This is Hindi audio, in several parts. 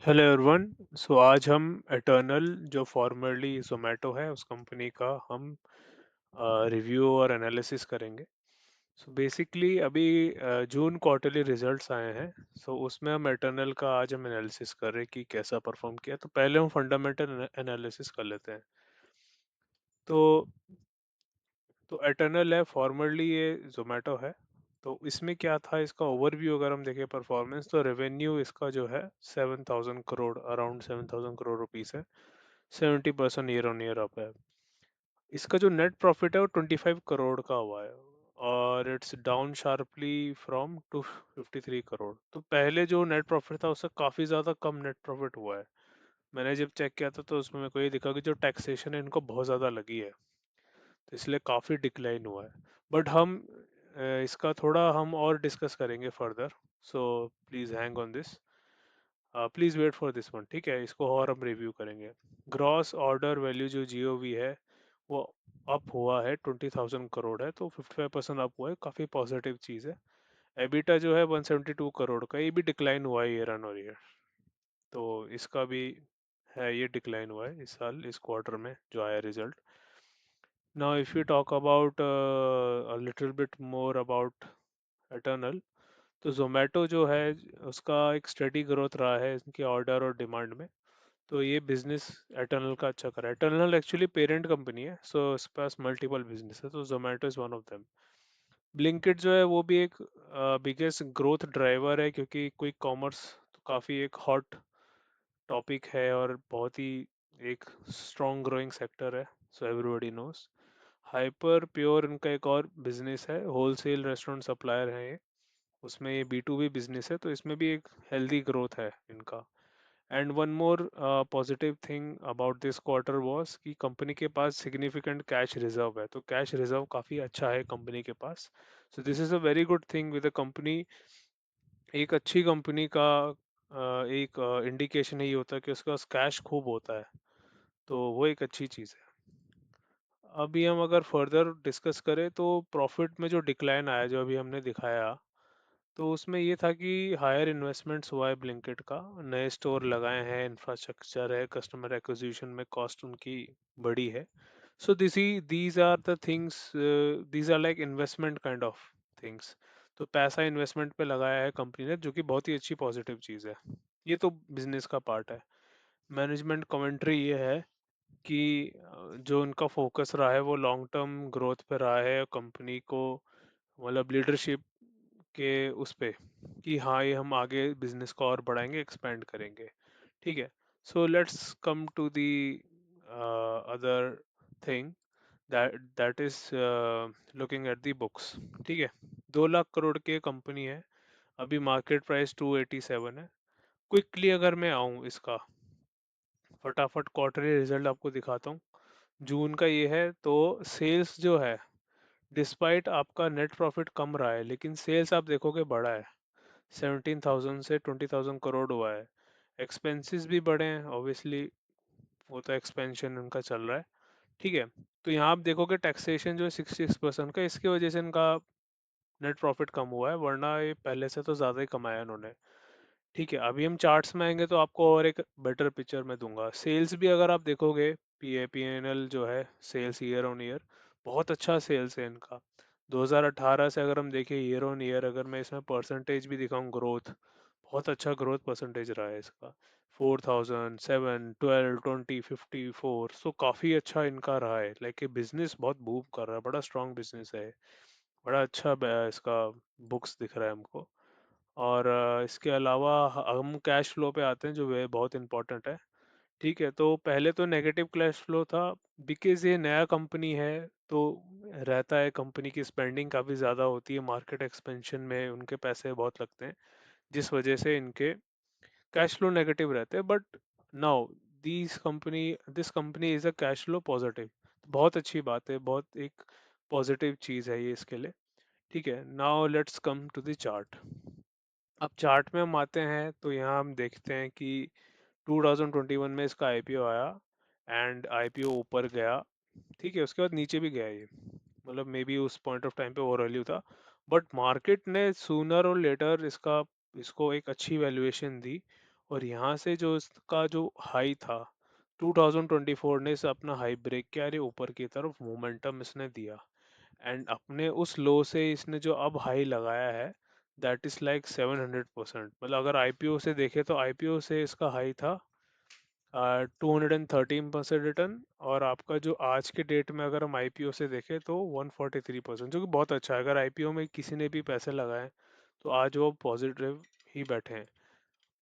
Hello everyone. सो आज हम एटर्नल जो फॉर्मरली जोमेटो है उस कंपनी का हम रिव्यू और एनालिसिस करेंगे। सो बेसिकली अभी जून क्वार्टरली रिजल्ट्स आए हैं। सो उसमें हम एटर्नल का आज हम एनालिसिस कर रहे हैं कि कैसा परफॉर्म किया। तो पहले हम फंडामेंटल एनालिसिस कर लेते हैं। तो एटर्नल है, फॉर्मरली ये जोमेटो है। तो इसमें क्या था, इसका ओवरव्यू अगर हम देखें परफॉर्मेंस, तो रेवेन्यू इसका जो है 7,000 करोड़, अराउंड 7,000 करोड़ रुपीस है। 70% ईयर ऑन ईयर अप है। इसका जो नेट प्रॉफिट है वो 25 करोड़ का हुआ है, और it's down sharply from 253 crore. तो पहले जो नेट प्रॉफिट था उससे काफ़ी ज़्यादा कम नेट प्रॉफिट हुआ है। मैंने जब चेक किया था तो उसमें मेरे को ये दिखा कि जो टैक्सेशन है इनको बहुत ज़्यादा लगी है, तो इसलिए काफ़ी डिक्लाइन हुआ है। बट हम इसका थोड़ा हम और डिस्कस करेंगे further. So please hang on this, please wait for this one, ठीक है। इसको और हम रिव्यू करेंगे। ग्रॉस ऑर्डर वैल्यू जो जीओवी है वो अप हुआ है, 20,000 करोड़ है, तो 55% अप हुआ है, काफ़ी पॉजिटिव चीज़ है। एबिटा जो है 172 करोड़ का, ये भी डिक्लाइन हुआ है ईयर ऑन ईयर। तो इसका भी है, ये डिक्लाइन हुआ है इस साल, इस क्वार्टर में जो आया result. Now if you talk about a little bit more about eternal, तो जोमेटो जो है उसका एक स्टडी ग्रोथ रहा है इनके ऑर्डर और डिमांड में। तो ये बिजनेस एटर्नल का अच्छा करा है। एटर्नल एक्चुअली पेरेंट कंपनी है, सो इसके पास मल्टीपल बिजनेस है, तो Zomato is one of them. Blinkit जो है वो भी एक बिगेस्ट ग्रोथ ड्राइवर है, क्योंकि क्विक कॉमर्स तो काफ़ी एक हॉट टॉपिक है और बहुत ही एक स्ट्रॉन्ग ग्रोइंग सेक्टर है। So everybody knows. Hyper pure इनका एक और बिजनेस है, होलसेल रेस्टोरेंट सप्लायर है ये। उसमें ये बी टू बी बिजनेस है, तो इसमें भी एक हेल्दी ग्रोथ है इनका। And one more positive thing about this quarter was कि कंपनी के पास सिग्निफिकेंट कैश रिजर्व है, तो कैश रिजर्व काफ़ी अच्छा है कंपनी के पास। So this is a very good thing with a company. एक अच्छी कंपनी का एक इंडिकेशन यही होता है कि उसके पास कैश खूब होता है, तो वो एक अच्छी चीज़ है। अभी हम अगर फर्दर डिस्कस करें तो प्रॉफिट में जो डिक्लाइन आया जो अभी हमने दिखाया, तो उसमें ये था कि हायर इन्वेस्टमेंट्स हुआ है ब्लिंकिट का। नए स्टोर लगाए हैं, इंफ्रास्ट्रक्चर है, कस्टमर एक्विजिशन में कॉस्ट उनकी बड़ी है। So these are the things, these are like investment kind of things. तो पैसा इन्वेस्टमेंट पे लगाया है कंपनी ने, जो कि बहुत ही अच्छी पॉजिटिव चीज़ है। ये तो बिजनेस का पार्ट है। मैनेजमेंट कमेंट्री ये है कि जो उनका फोकस रहा है वो लॉन्ग टर्म ग्रोथ पे रहा है कंपनी को, मतलब लीडरशिप के उस पे, कि हाँ ये हम आगे बिजनेस को और बढ़ाएंगे, एक्सपेंड करेंगे। ठीक है। So let's come to the other thing, that is looking at the books. ठीक है। 2 लाख करोड़ की कंपनी है, अभी मार्केट प्राइस 287 है। क्विकली अगर मैं आऊँ इसका फटाफट क्वार्टरली रिजल्ट आपको दिखाता हूँ। जून का ये है, तो सेल्स जो है, डिस्पाइट आपका नेट प्रॉफिट कम रहा है लेकिन सेल्स आप देखोगे बढ़ा है। 17,000 से 20,000 करोड़ हुआ है। एक्सपेंसेस भी बढ़े हैं ऑब्वियसली, वो तो एक्सपेंशन उनका चल रहा है। ठीक है। तो यहाँ आप देखोगे टैक्सेशन जो है 66% का, इसकी वजह से इनका नेट प्रॉफिट कम हुआ है, वरना ये पहले से तो ज़्यादा ही कमाया इन्होंने। ठीक है। अभी हम चार्ट्स में आएंगे तो आपको और एक बेटर पिक्चर मैं दूंगा। सेल्स भी अगर आप देखोगे, पी एन एल जो है, सेल्स ईयर ऑन ईयर बहुत अच्छा सेल्स है इनका। 2018 से अगर हम देखें ईयर ऑन ईयर, अगर मैं इसमें परसेंटेज भी दिखाऊं ग्रोथ, बहुत अच्छा ग्रोथ परसेंटेज रहा है इसका। 4,000, 7, 12, 20, 54, सो काफ़ी अच्छा इनका रहा है। लाइक ये बिजनेस बहुत बूम कर रहा है, बड़ा स्ट्रॉन्ग बिजनेस है। बड़ा अच्छा इसका बुक्स दिख रहा है हमको। और इसके अलावा हम कैश फ्लो पे आते हैं, जो वे बहुत इंपॉर्टेंट है। ठीक है। तो पहले तो नेगेटिव कैश फ्लो था, बिकॉज ये नया कंपनी है, तो रहता है कंपनी की स्पेंडिंग काफ़ी ज़्यादा होती है, मार्केट एक्सपेंशन में उनके पैसे बहुत लगते हैं, जिस वजह से इनके कैश फ्लो नेगेटिव रहते हैं। But now this company is a cash flow positive. बहुत अच्छी बात है, बहुत एक पॉजिटिव चीज़ है ये इसके लिए। ठीक है। Now let's come to the chart. अब चार्ट में हम आते हैं तो यहाँ हम देखते हैं कि 2021 में इसका आईपीओ आया, एंड आईपीओ ऊपर गया। ठीक है। उसके बाद नीचे भी गया ये, मतलब मे बी उस पॉइंट ऑफ टाइम पे ओवर वैल्यू था, बट मार्केट ने सूनर और लेटर इसको एक अच्छी वैल्यूएशन दी, और यहाँ से जो इसका जो हाई था 2024 ने इसे अपना हाई ब्रेक किया, अरे ऊपर की तरफ मोमेंटम इसने दिया। एंड अपने उस लो से इसने जो अब हाई लगाया है दैट इज लाइक 700%। मतलब अगर आईपीओ से देखे तो आईपीओ से इसका हाई था 213% रिटर्न, और आपका जो आज के डेट में अगर हम आईपीओ से देखें तो 143%, जो कि बहुत अच्छा है। अगर आईपीओ में किसी ने भी पैसे लगाए तो आज वो पॉजिटिव ही बैठे हैं।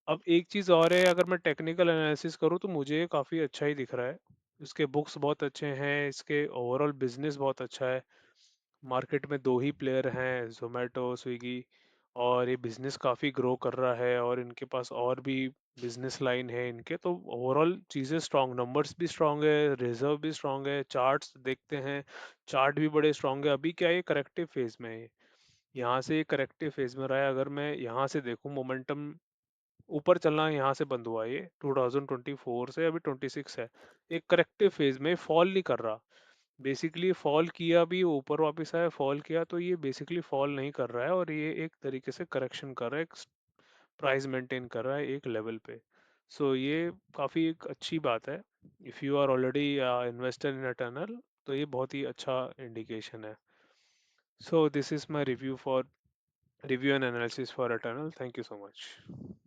अब एक चीज़ और है, अगर मैं टेक्निकल एनालिसिस करूँ तो मुझे काफ़ी अच्छा ही दिख रहा है। इसके बुक्स बहुत अच्छे हैं, इसके ओवरऑल बिजनेस बहुत अच्छा है। मार्केट में दो ही प्लेयर हैं, जोमेटो स्विगी, और ये बिजनेस काफ़ी ग्रो कर रहा है, और इनके पास और भी बिजनेस लाइन है इनके। तो ओवरऑल चीज़ें स्ट्रांग, नंबर्स भी स्ट्रांग है, रिजर्व भी स्ट्रांग है, चार्ट्स देखते हैं, चार्ट भी बड़े स्ट्रांग है। अभी क्या है, ये करेक्टिव फेज में है। यहाँ से ये करेक्टिव फेज में रहा है। अगर मैं यहाँ से देखूँ मोमेंटम ऊपर चलना यहाँ से बंद हुआ है, ये 2024 से अभी 26 है। एक करेक्टिव फेज में फॉल नहीं कर रहा। बेसिकली फॉल किया भी, ऊपर वापस आया, फॉल किया, तो ये बेसिकली फॉल नहीं कर रहा है, और ये एक तरीके से करेक्शन कर रहा है, एक प्राइस मेंटेन कर रहा है एक लेवल पे। सो ये काफ़ी एक अच्छी बात है। If you are already investor in a tunnel, तो ये बहुत ही अच्छा इंडिकेशन है। So this is my review and analysis for a tunnel. Thank you so much.